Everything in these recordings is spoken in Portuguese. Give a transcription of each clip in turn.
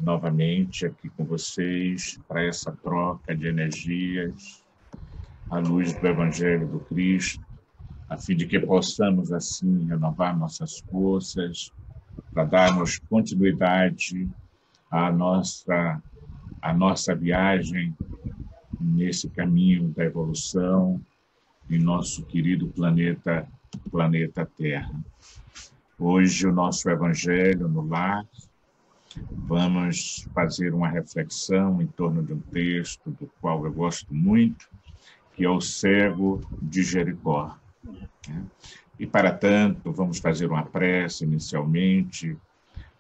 novamente aqui com vocês para essa troca de energias à luz do Evangelho do Cristo, a fim de que possamos, assim, renovar nossas forças para darmos continuidade à nossa viagem nesse caminho da evolução em nosso querido planeta Terra. Hoje, o nosso Evangelho no Lar, vamos fazer uma reflexão em torno de um texto do qual eu gosto muito, que é o Cego de Jericó. E, para tanto, vamos fazer uma prece inicialmente,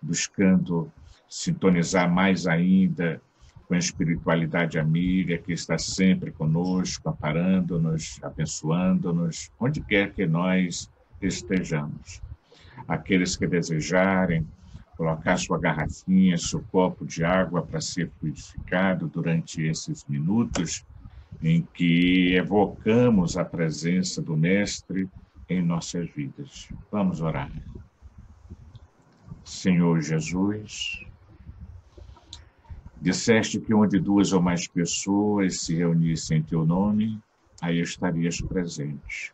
buscando sintonizar mais ainda com a espiritualidade amiga que está sempre conosco, amparando-nos, abençoando-nos, onde quer que nós estejamos. Aqueles que desejarem colocar sua garrafinha, seu copo de água para ser fluidificado durante esses minutos em que evocamos a presença do Mestre em nossas vidas. Vamos orar. Senhor Jesus, disseste que onde 2 ou mais pessoas se reunissem em teu nome, aí estarias presente.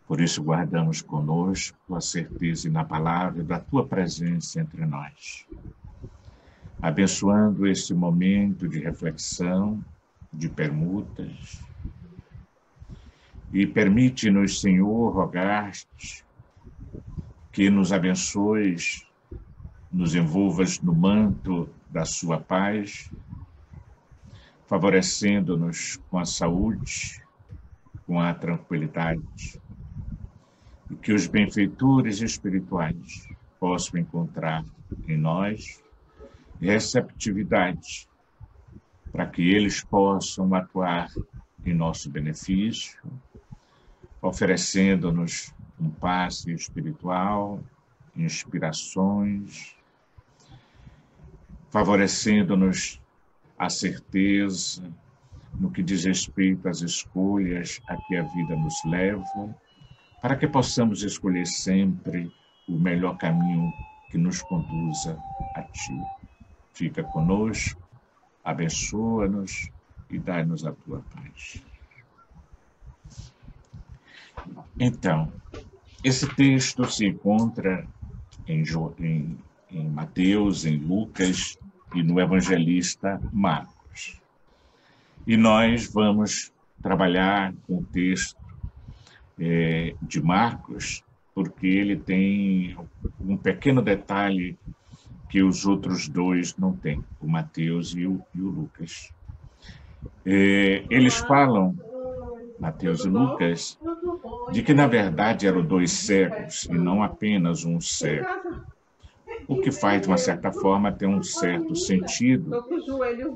Por isso guardamos conosco a certeza inabalável da tua presença entre nós. Abençoando este momento de reflexão, de permutas, e permite-nos, Senhor, rogar-te que nos abençoes, nos envolvas no manto da sua paz, favorecendo-nos com a saúde, com a tranquilidade, e que os benfeitores espirituais possam encontrar em nós receptividade para que eles possam atuar em nosso benefício, oferecendo-nos um passe espiritual, inspirações, favorecendo-nos a certeza no que diz respeito às escolhas a que a vida nos leva, para que possamos escolher sempre o melhor caminho que nos conduza a Ti. Fica conosco, abençoa-nos e dai-nos a Tua paz. Então, esse texto se encontra em Mateus, em Lucas e no evangelista Marcos. E nós vamos trabalhar com o texto de Marcos, porque ele tem um pequeno detalhe que os outros dois não têm, o Mateus e o Lucas. Eles falam, Mateus e Lucas, de que, na verdade, eram 2 cegos e não apenas um cego. O que faz, de uma certa forma, ter um certo sentido,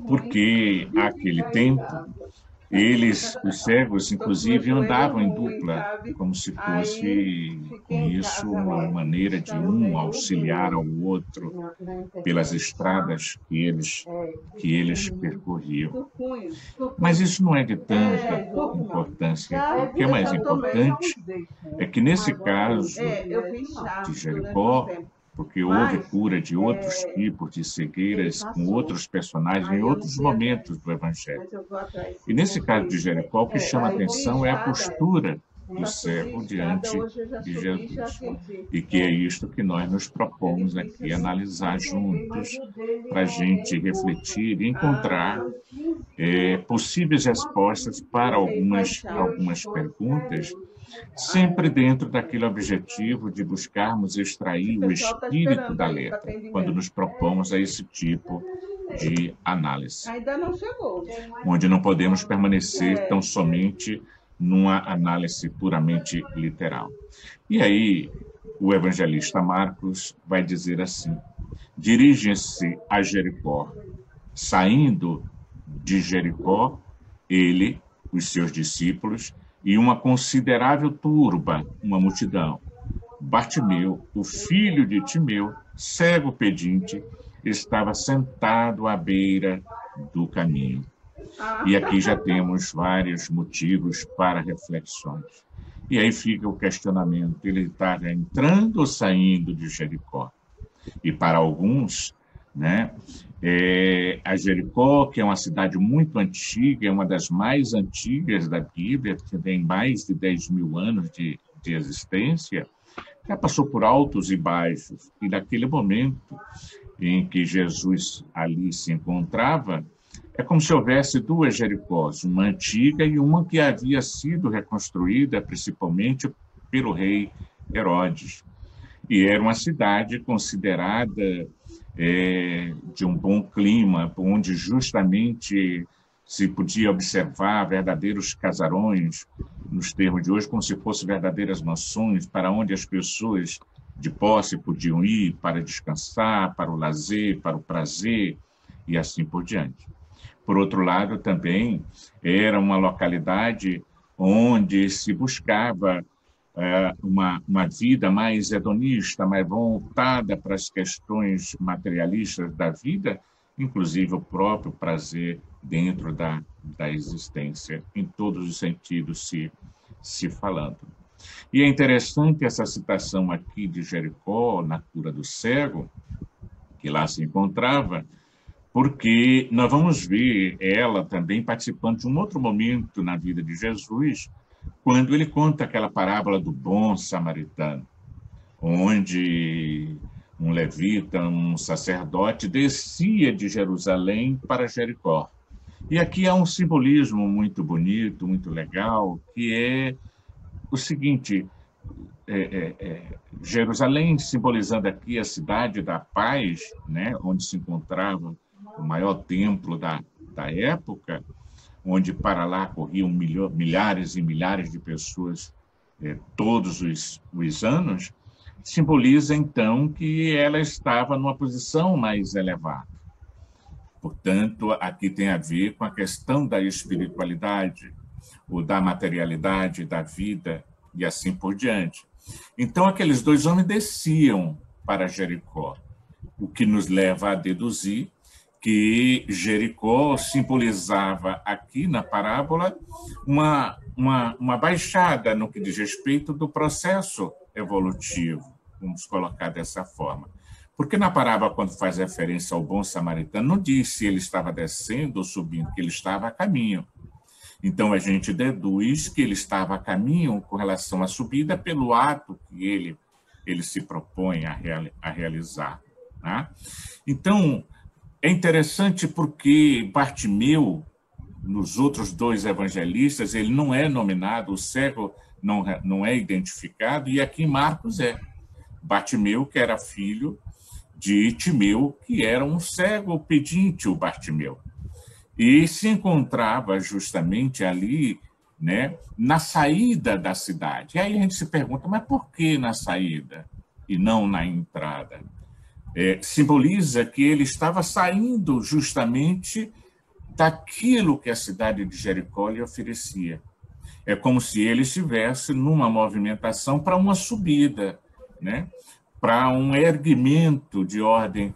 porque, naquele tempo, os cegos, inclusive, andavam em dupla, como se fosse, com isso, uma maneira de um auxiliar ao outro pelas estradas que eles percorriam. Mas isso não é de tanta importância. O que é mais importante é que, nesse caso de Jericó, porque houve cura de outros tipos de cegueiras com outros personagens em outros momentos do Evangelho. E nesse caso de Jericó, o que chama a atenção é a postura do cego diante de Jesus. E que é isto que nós nos propomos aqui analisar juntos, para a gente refletir e encontrar possíveis respostas para algumas perguntas, sempre dentro daquele objetivo de buscarmos extrair o espírito da letra, quando nos propomos a esse tipo de análise, onde não podemos permanecer tão somente numa análise puramente literal. E aí, o evangelista Marcos vai dizer assim: dirigem-se a Jericó. Saindo de Jericó, ele, os seus discípulos, e uma considerável turba, uma multidão. Bartimeu, o filho de Timeu, cego pedinte, estava sentado à beira do caminho. E aqui já temos vários motivos para reflexões. E aí fica o questionamento: ele está entrando ou saindo de Jericó? E para alguns, né? A Jericó, que é uma cidade muito antiga, é uma das mais antigas da Bíblia, que tem mais de 10 mil anos de existência, já passou por altos e baixos. E naquele momento em que Jesus ali se encontrava, é como se houvesse duas Jericós, uma antiga e uma que havia sido reconstruída principalmente pelo rei Herodes. E era uma cidade considerada de um bom clima, onde justamente se podia observar verdadeiros casarões, nos termos de hoje, como se fossem verdadeiras mansões, para onde as pessoas de posse podiam ir para descansar, para o lazer, para o prazer, e assim por diante. Por outro lado, também era uma localidade onde se buscava uma vida mais hedonista, mais voltada para as questões materialistas da vida, inclusive o próprio prazer dentro da existência, em todos os sentidos se falando. E é interessante essa citação aqui de Jericó, na cura do cego, que lá se encontrava, porque nós vamos ver ela também participando de um outro momento na vida de Jesus, quando ele conta aquela parábola do bom samaritano, onde um levita, um sacerdote, descia de Jerusalém para Jericó. E aqui há um simbolismo muito bonito, muito legal, que é o seguinte: Jerusalém simbolizando aqui a cidade da paz, né, onde se encontrava o maior templo da época, onde para lá corriam milhares e milhares de pessoas todos os anos, simboliza, então, que ela estava numa posição mais elevada. Portanto, aqui tem a ver com a questão da espiritualidade, ou da materialidade, da vida, e assim por diante. Então, aqueles dois homens desciam para Jericó, o que nos leva a deduzir que Jericó simbolizava aqui na parábola uma baixada no que diz respeito do processo evolutivo, vamos colocar dessa forma. Porque na parábola, quando faz referência ao bom samaritano, não diz se ele estava descendo ou subindo, que ele estava a caminho. Então, a gente deduz que ele estava a caminho com relação à subida pelo ato que ele se propõe a realizar. Né? Então, é interessante porque Bartimeu, nos outros dois evangelistas, ele não é nominado, o cego não é identificado, e aqui em Marcos é. Bartimeu, que era filho de Timeu, que era um cego pedinte, o Bartimeu. E se encontrava justamente ali, né, na saída da cidade. E aí a gente se pergunta, mas por que na saída e não na entrada? Simboliza que ele estava saindo justamente daquilo que a cidade de Jericó lhe oferecia. É como se ele estivesse numa movimentação para uma subida, né? Para um erguimento de ordem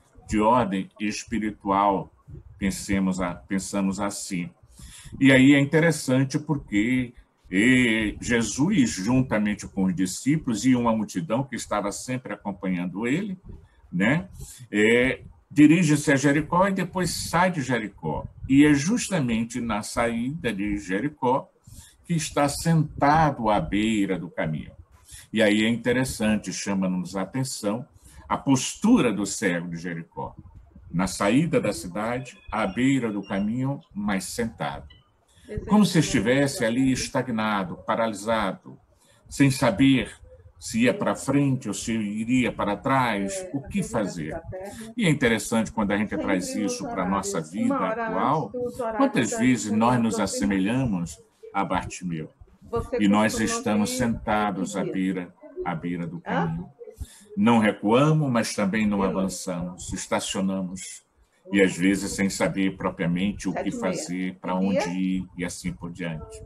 espiritual, pensamos assim. E aí é interessante porque Jesus, juntamente com os discípulos e uma multidão que estava sempre acompanhando ele, né, dirige-se a Jericó e depois sai de Jericó. E é justamente na saída de Jericó que está sentado à beira do caminho. E aí é interessante, chama-nos a atenção, a postura do cego de Jericó. Na saída da cidade, à beira do caminho, mas sentado. Como se estivesse ali estagnado, paralisado, sem saber se ia para frente ou se iria para trás, o que fazer. E é interessante quando a gente traz isso para a nossa vida atual, quantas vezes nós nos assemelhamos a Bartimeu. E nós estamos sentados à beira do caminho. Não recuamos, mas também não avançamos, estacionamos. E às vezes sem saber propriamente o que fazer, para onde ir e assim por diante.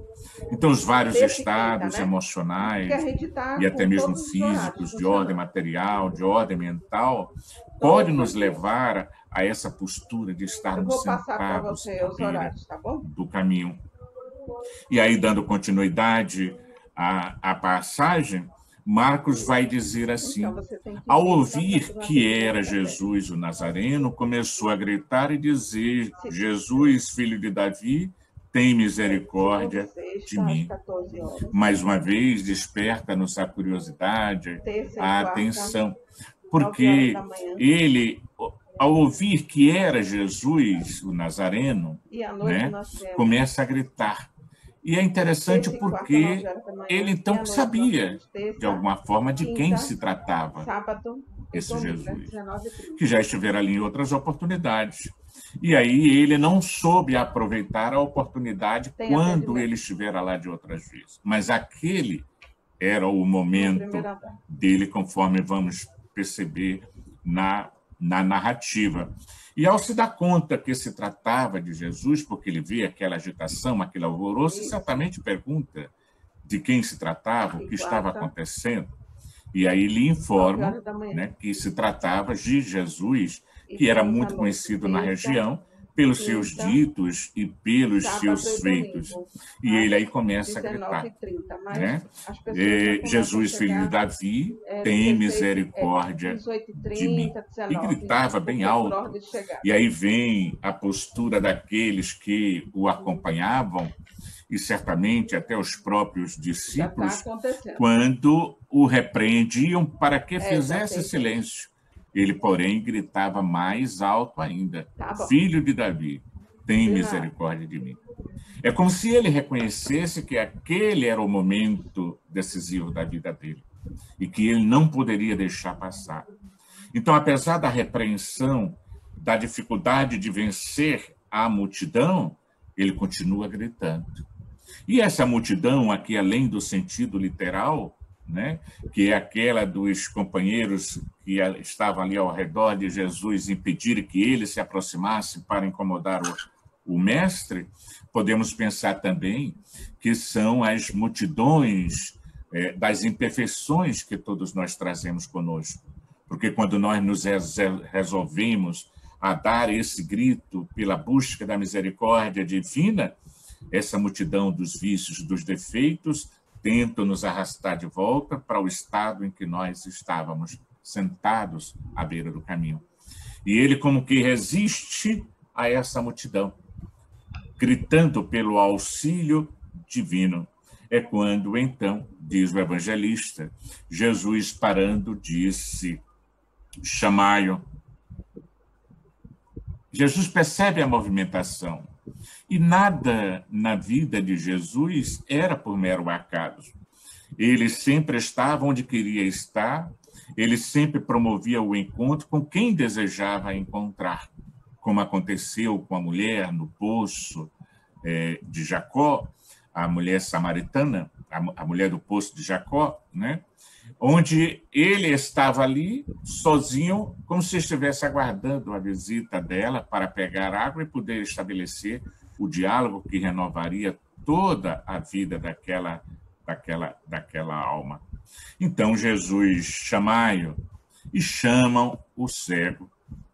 Então, os vários estados emocionais e até mesmo físicos, de ordem material, de ordem mental, podem nos levar a essa postura de estarmos sentados à beira do caminho. E aí, dando continuidade à passagem, Marcos vai dizer assim: ao ouvir que era Jesus o Nazareno, começou a gritar e dizer: Jesus, filho de Davi, tem misericórdia de mim. Mais uma vez, desperta-nos a curiosidade, a atenção, porque ele, ao ouvir que era Jesus o Nazareno, né, começa a gritar. E é interessante porque ele então sabia, de alguma forma, de quem se tratava esse Jesus, que já estivera ali em outras oportunidades. E aí ele não soube aproveitar a oportunidade quando ele estivera lá de outras vezes. Mas aquele era o momento dele, conforme vamos perceber na narrativa. E ao se dar conta que se tratava de Jesus, porque ele vê aquela agitação, aquele alvoroço, certamente pergunta de quem se tratava, o que estava acontecendo. E aí lhe informa, né, que se tratava de Jesus, que era muito conhecido na região pelos seus ditos e pelos seus feitos. E ele aí começa a gritar, né? Jesus, filho de Davi, tem misericórdia de mim. E gritava bem alto. E aí vem a postura daqueles que o acompanhavam, e certamente até os próprios discípulos, quando o repreendiam para que fizesse silêncio. Ele, porém, gritava mais alto ainda: Filho de Davi, tem misericórdia de mim. É como se ele reconhecesse que aquele era o momento decisivo da vida dele e que ele não poderia deixar passar. Então, apesar da repreensão, da dificuldade de vencer a multidão, ele continua gritando. E essa multidão aqui, além do sentido literal, né, que é aquela dos companheiros que estavam ali ao redor de Jesus, impedir que ele se aproximasse para incomodar o mestre, podemos pensar também que são as multidões das imperfeições que todos nós trazemos conosco. Porque quando nós nos resolvemos a dar esse grito pela busca da misericórdia divina, essa multidão dos vícios, dos defeitos, tenta nos arrastar de volta para o estado em que nós estávamos, sentados à beira do caminho. E ele como que resiste a essa multidão, gritando pelo auxílio divino. É quando, então, diz o evangelista, Jesus parando disse: chamai-o. Jesus percebe a movimentação. E nada na vida de Jesus era por mero acaso. Ele sempre estava onde queria estar, ele sempre promovia o encontro com quem desejava encontrar, como aconteceu com a mulher no poço de Jacó, a mulher samaritana, a mulher do poço de Jacó, né? Onde ele estava ali, sozinho, como se estivesse aguardando a visita dela para pegar água e poder estabelecer o diálogo que renovaria toda a vida daquela alma. Então, Jesus chamai-o, e chamam o cego,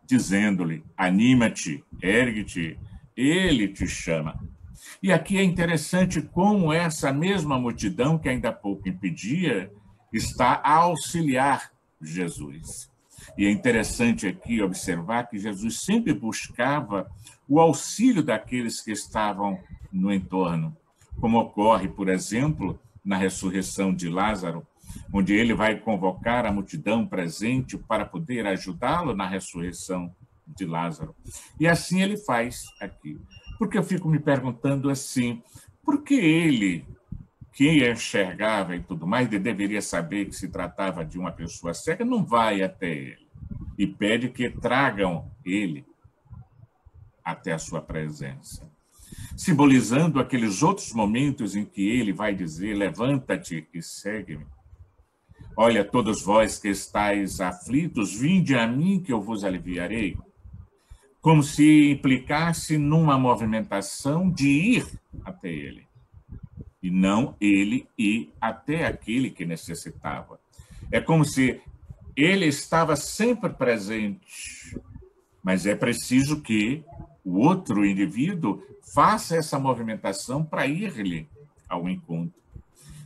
dizendo-lhe: anima-te, ergue-te, ele te chama. E aqui é interessante como essa mesma multidão que ainda há pouco impedia está a auxiliar Jesus. E é interessante aqui observar que Jesus sempre buscava o auxílio daqueles que estavam no entorno, como ocorre, por exemplo, na ressurreição de Lázaro, onde ele vai convocar a multidão presente para poder ajudá-lo na ressurreição de Lázaro. E assim ele faz aqui. Porque eu fico me perguntando assim, por que ele, que enxergava e tudo mais, e deveria saber que se tratava de uma pessoa cega, não vai até ele e pede que tragam ele até a sua presença, simbolizando aqueles outros momentos em que ele vai dizer: levanta-te e segue-me. Olha, todos vós que estáis aflitos, vinde a mim que eu vos aliviarei. Como se implicasse numa movimentação de ir até ele, e não ele ir até aquele que necessitava. É como se ele estava sempre presente, mas é preciso que o outro indivíduo faça essa movimentação para ir-lhe ao encontro.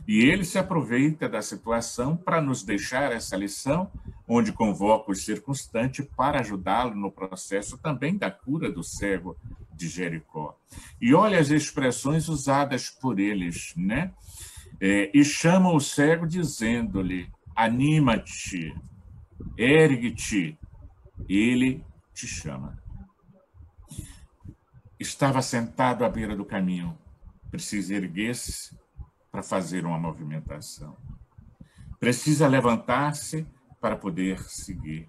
E ele se aproveita da situação para nos deixar essa lição, onde convoca o circunstante para ajudá-lo no processo também da cura do cego de Jericó. E olha as expressões usadas por eles, né? E chama o cego dizendo-lhe: anima-te, ergue-te, ele te chama. Estava sentado à beira do caminho, precisa erguer-se para fazer uma movimentação. Precisa levantar-se para poder seguir.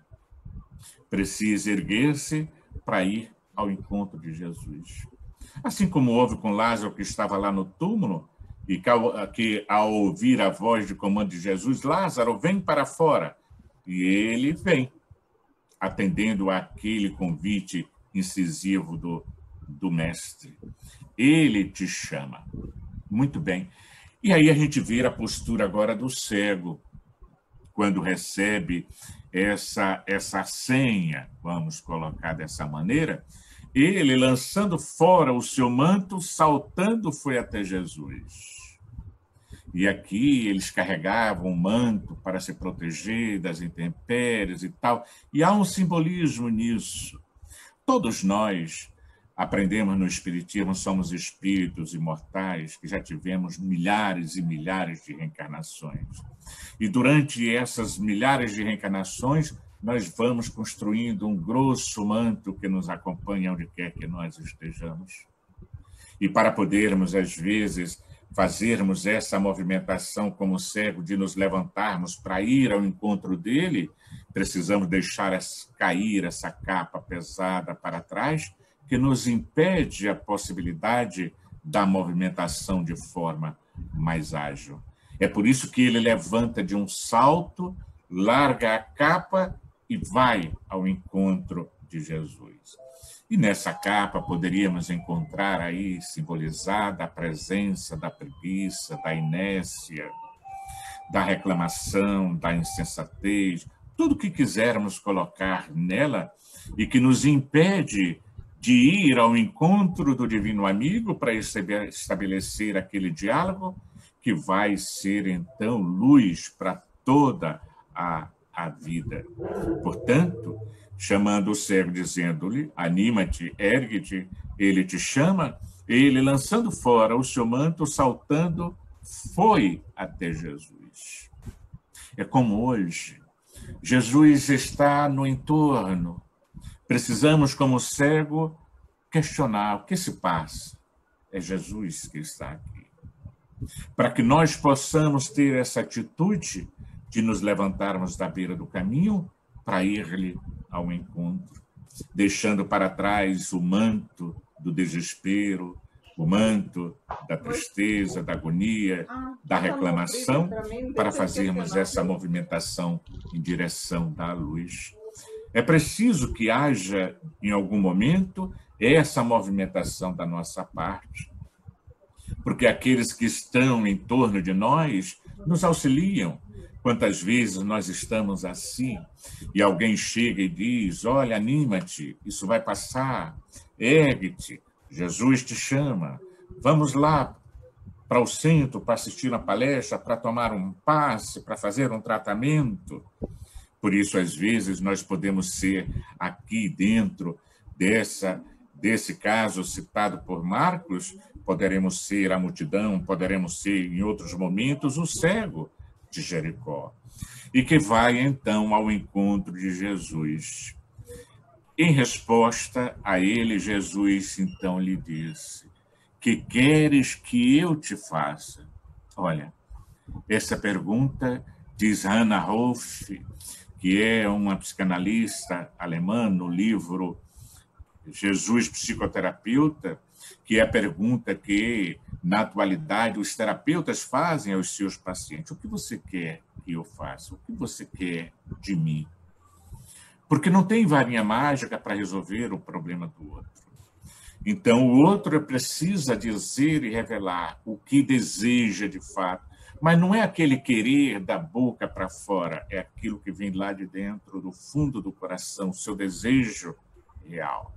Precisa erguer-se para ir ao encontro de Jesus. Assim como houve com Lázaro, que estava lá no túmulo, e que ao ouvir a voz de comando de Jesus, Lázaro, vem para fora. E ele vem, atendendo àquele convite incisivo do mestre. Ele te chama. Muito bem. E aí a gente vê a postura agora do cego, quando recebe essa senha, vamos colocar dessa maneira, ele, lançando fora o seu manto, saltando, foi até Jesus. E aqui eles carregavam o manto para se proteger das intempéries e tal, e há um simbolismo nisso. Todos nós aprendemos no Espiritismo, somos espíritos imortais que já tivemos milhares e milhares de reencarnações. E durante essas milhares de reencarnações, nós vamos construindo um grosso manto que nos acompanha onde quer que nós estejamos. E para podermos, às vezes, fazermos essa movimentação como cego de nos levantarmos para ir ao encontro dele, precisamos deixar cair essa capa pesada para trás, que nos impede a possibilidade da movimentação de forma mais ágil. É por isso que ele levanta de um salto, larga a capa e vai ao encontro de Jesus. E nessa capa poderíamos encontrar aí simbolizada a presença da preguiça, da inércia, da reclamação, da insensatez, tudo que quisermos colocar nela e que nos impede de ir ao encontro do divino amigo para estabelecer aquele diálogo que vai ser, então, luz para toda a vida. Portanto, chamando o cego, dizendo-lhe, anima-te, ergue-te, ele te chama, ele, lançando fora o seu manto, saltando, foi até Jesus. É como hoje, Jesus está no entorno. Precisamos, como cego, questionar o que se passa. É Jesus que está aqui. Para que nós possamos ter essa atitude de nos levantarmos da beira do caminho para ir-lhe ao encontro, deixando para trás o manto do desespero, o manto da tristeza, da agonia, da reclamação, para fazermos essa movimentação em direção da luz. É preciso que haja, em algum momento, essa movimentação da nossa parte, porque aqueles que estão em torno de nós nos auxiliam. Quantas vezes nós estamos assim e alguém chega e diz, olha, anima-te, isso vai passar, ergue-te, Jesus te chama, vamos lá para o centro para assistir uma palestra, para tomar um passe, para fazer um tratamento. Por isso, às vezes, nós podemos ser aqui dentro desse caso citado por Marcos, poderemos ser a multidão, poderemos ser, em outros momentos, o cego de Jericó, e que vai, então, ao encontro de Jesus. Em resposta a ele, Jesus, então, lhe disse, que queres que eu te faça? Olha, essa pergunta diz Hannah Rolfe, que é uma psicanalista alemã, no livro Jesus Psicoterapeuta, que é a pergunta que, na atualidade, os terapeutas fazem aos seus pacientes. O que você quer que eu faça? O que você quer de mim? Porque não tem varinha mágica para resolver o problema do outro. Então, o outro precisa dizer e revelar o que deseja de fato. Mas não é aquele querer da boca para fora, é aquilo que vem lá de dentro, do fundo do coração, o seu desejo real.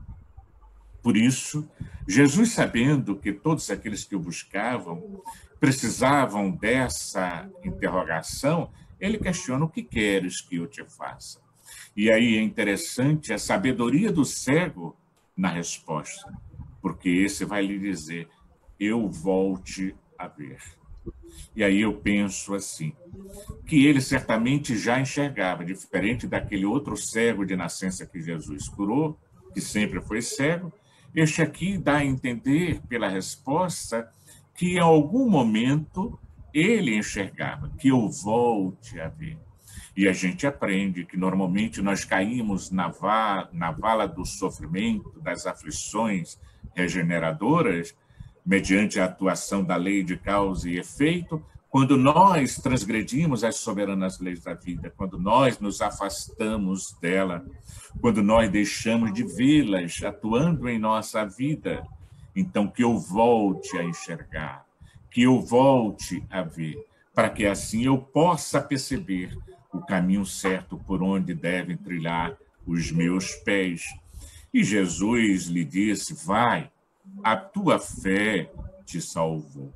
Por isso, Jesus, sabendo que todos aqueles que o buscavam precisavam dessa interrogação, ele questiona: o que queres que eu te faça? E aí é interessante a sabedoria do cego na resposta, porque esse vai lhe dizer: eu volte a ver. E aí eu penso assim, que ele certamente já enxergava, diferente daquele outro cego de nascença que Jesus curou, que sempre foi cego. Este aqui dá a entender, pela resposta, que em algum momento ele enxergava, que eu volte a ver. E a gente aprende que normalmente nós caímos na vala do sofrimento, das aflições regeneradoras, mediante a atuação da lei de causa e efeito, quando nós transgredimos as soberanas leis da vida, quando nós nos afastamos dela, quando nós deixamos de vê-las atuando em nossa vida. Então, que eu volte a enxergar, que eu volte a ver, para que assim eu possa perceber o caminho certo por onde devem trilhar os meus pés. E Jesus lhe disse: vai, a tua fé te salvou.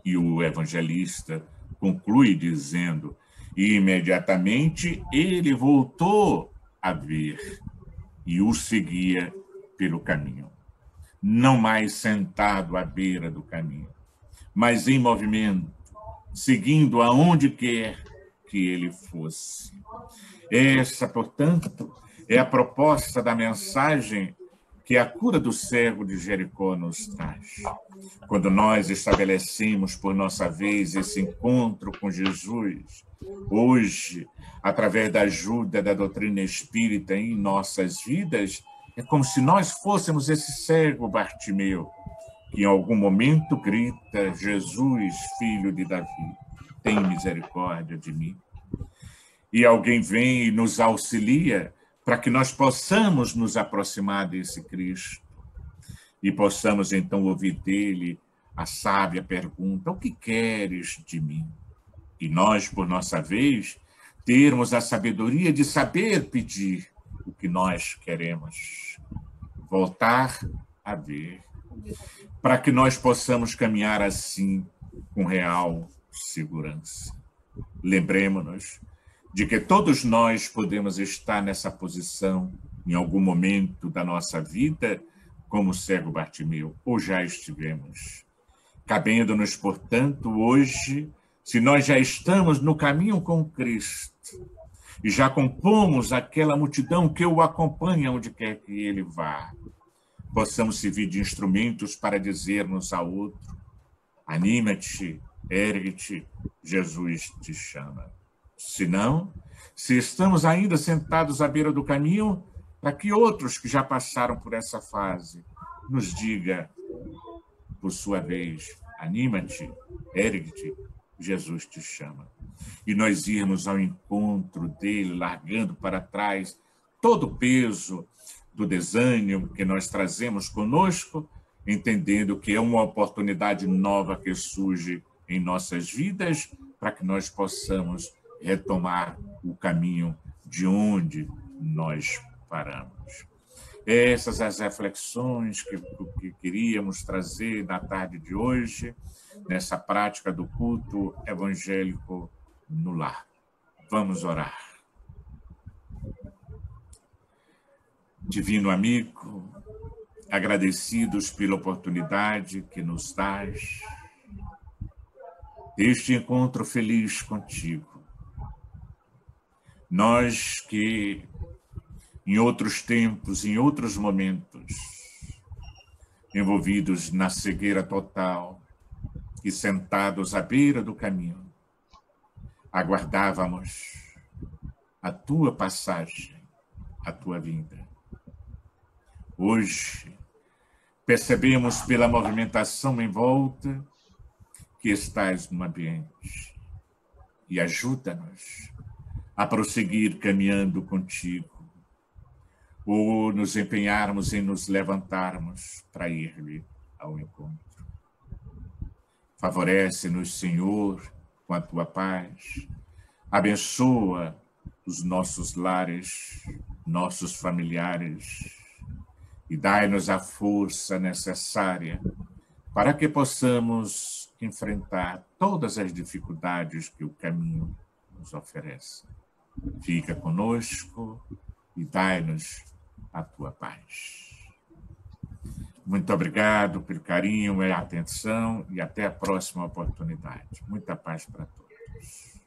E o evangelista conclui dizendo: e imediatamente ele voltou a ver e o seguia pelo caminho. Não mais sentado à beira do caminho, mas em movimento, seguindo aonde quer que ele fosse. Essa, portanto, é a proposta da mensagem que a cura do cego de Jericó nos traz. Quando nós estabelecemos, por nossa vez, esse encontro com Jesus, hoje, através da ajuda da doutrina espírita em nossas vidas, é como se nós fôssemos esse cego Bartimeu, que em algum momento grita: Jesus, filho de Davi, tem misericórdia de mim. E alguém vem e nos auxilia para que nós possamos nos aproximar desse Cristo e possamos então ouvir dele a sábia pergunta: o que queres de mim? E nós, por nossa vez, termos a sabedoria de saber pedir o que nós queremos, voltar a ver, para que nós possamos caminhar assim com real segurança. Lembremos-nos de que todos nós podemos estar nessa posição em algum momento da nossa vida, como o cego Bartimeu, ou já estivemos. Cabendo-nos, portanto, hoje, se nós já estamos no caminho com Cristo e já compomos aquela multidão que o acompanha onde quer que ele vá, possamos servir de instrumentos para dizermos a outro: anima-te, ergue-te, Jesus te chama. Se não, se estamos ainda sentados à beira do caminho, para que outros que já passaram por essa fase nos diga, por sua vez: anima-te, ergue-te, Jesus te chama. E nós irmos ao encontro dele, largando para trás todo o peso do desânimo que nós trazemos conosco, entendendo que é uma oportunidade nova que surge em nossas vidas para que nós possamos retomar o caminho de onde nós paramos. Essas as reflexões que queríamos trazer na tarde de hoje, nessa prática do culto evangélico no lar. Vamos orar. Divino amigo, agradecidos pela oportunidade que nos dás deste encontro feliz contigo. Nós que, em outros tempos, em outros momentos, envolvidos na cegueira total e sentados à beira do caminho, aguardávamos a tua passagem, a tua vinda. Hoje, percebemos pela movimentação em volta que estás no ambiente e ajuda-nos a prosseguir caminhando contigo, ou nos empenharmos em nos levantarmos para ir-lhe ao encontro. Favorece-nos, Senhor, com a tua paz. Abençoa os nossos lares, nossos familiares. e dai-nos a força necessária para que possamos enfrentar todas as dificuldades que o caminho nos oferece. Fica conosco e dai-nos a tua paz. Muito obrigado pelo carinho e atenção e até a próxima oportunidade. Muita paz para todos.